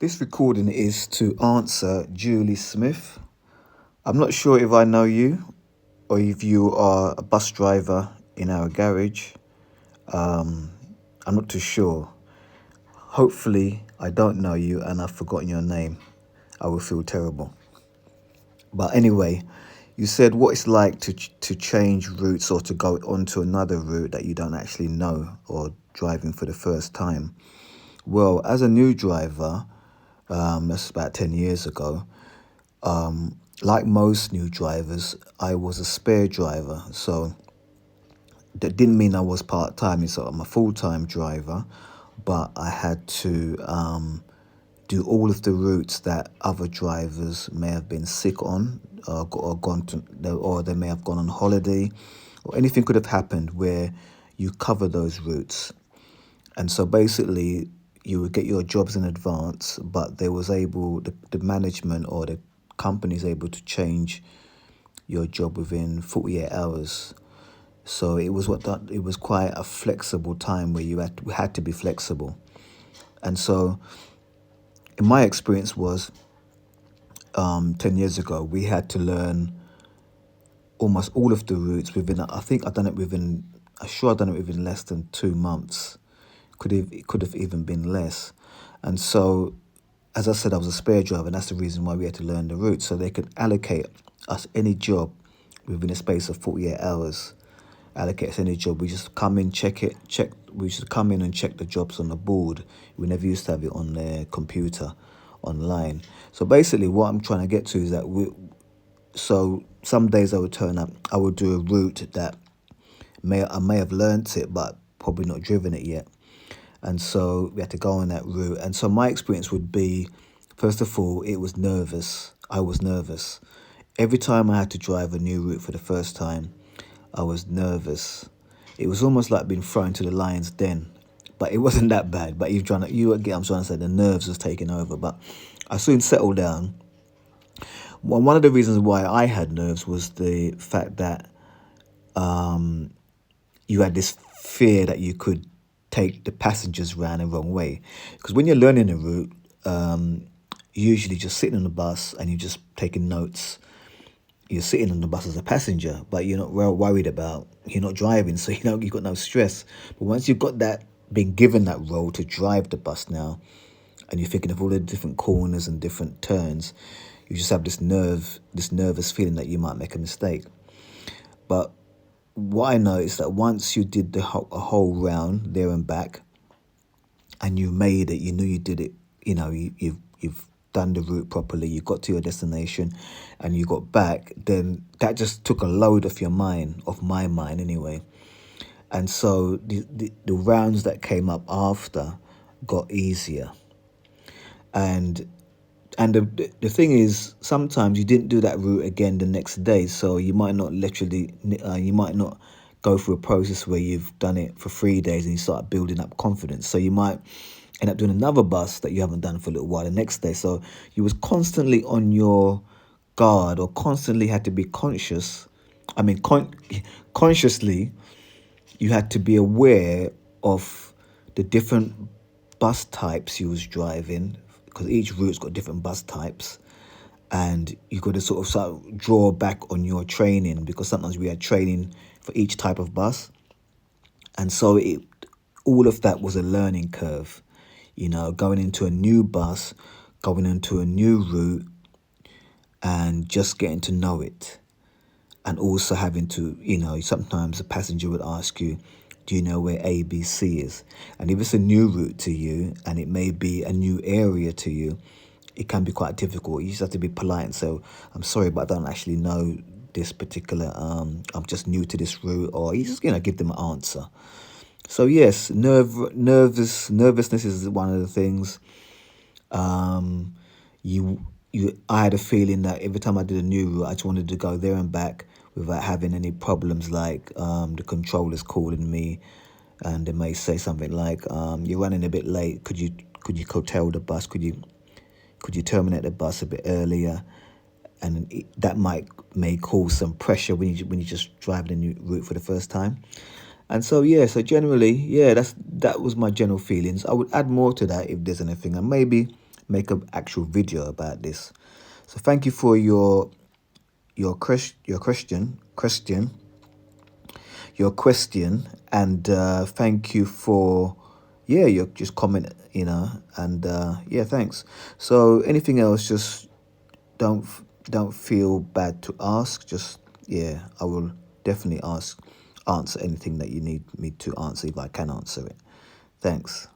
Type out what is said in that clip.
This recording is to answer Julie Smith. I'm not sure if I know you or if you are a bus driver in our garage. I'm not too sure. Hopefully, I don't know you and I've forgotten your name. I will feel terrible. But anyway, you said what it's like to change routes or to go onto another route that you don't actually know or driving for the first time. Well, as a new driver, that's about 10 years ago, like most new drivers, I was a spare driver. So that didn't mean I was part-time. So I'm a full-time driver, but I had to do all of the routes that other drivers may have been sick on, or gone to, or they may have gone on holiday, or anything could have happened where you cover those routes. And so basically, you would get your jobs in advance, but the management or the company is able to change your job within 48 hours. So it was quite a flexible time where we had to be flexible. And so, in my experience was 10 years ago, we had to learn almost all of the routes within, I think I've done it within, I'm sure I've done it within less than 2 months. It could have even been less. And so, as I said, I was a spare driver, and that's the reason why we had to learn the route, so they could allocate us any job within a space of 48 hours. Allocate us any job. We just come in, we should come in and check the jobs on the board. We never used to have it on the computer online. So basically what I'm trying to get to is that so some days I would turn up, I would do a route that I may have learnt it, but probably not driven it yet. And so we had to go on that route. And so my experience would be, first of all, I was nervous. Every time I had to drive a new route for the first time, I was nervous. It was almost like being thrown to the lion's den. But it wasn't that bad. But I'm trying to say the nerves was taking over. But I soon settled down. One of the reasons why I had nerves was the fact that you had this fear that you could take the passengers round the wrong way. Because when you're learning a route, you're usually just sitting on the bus and you're just taking notes. You're sitting on the bus as a passenger, but you're not well worried about, you're not driving, so you've got no stress. But once you've got that, been given that role to drive the bus now, and you're thinking of all the different corners and different turns, you just have this nervous feeling that you might make a mistake. But what I know is that once you did a whole round there and back, and you made it, you knew you did it, you've done the route properly, you got to your destination, and you got back, then that just took a load off my mind anyway. And so the rounds that came up after got easier. And the thing is, sometimes you didn't do that route again the next day, so you might not go through a process where you've done it for 3 days and you start building up confidence. So you might end up doing another bus that you haven't done for a little while the next day. So you was constantly on your guard, or constantly had to be conscious. Consciously, you had to be aware of the different bus types you was driving, because each route's got different bus types, and you got to sort of draw back on your training, because sometimes we had training for each type of bus. And so all of that was a learning curve, going into a new bus, going into a new route, and just getting to know it. And also having to, sometimes a passenger would ask you, do you know where ABC is? And if it's a new route to you, and it may be a new area to you, it can be quite difficult. You just have to be polite and say, I'm sorry, but I don't actually know this particular, I'm just new to this route, or you just, give them an answer. So yes, nervousness is one of the things. I had a feeling that every time I did a new route, I just wanted to go there and back without having any problems, like the controllers calling me, and they may say something like, you're running a bit late, could you curtail the bus, could you terminate the bus a bit earlier? And that may cause some pressure when you just drive the new route for the first time. And so so generally, that was my general feelings. I would add more to that if there's anything, and maybe make an actual video about this. So thank you for your question, and thank you for your just comment, and thanks. So anything else, just don't don't feel bad to ask. Just I will definitely answer anything that you need me to answer if I can answer it. Thanks.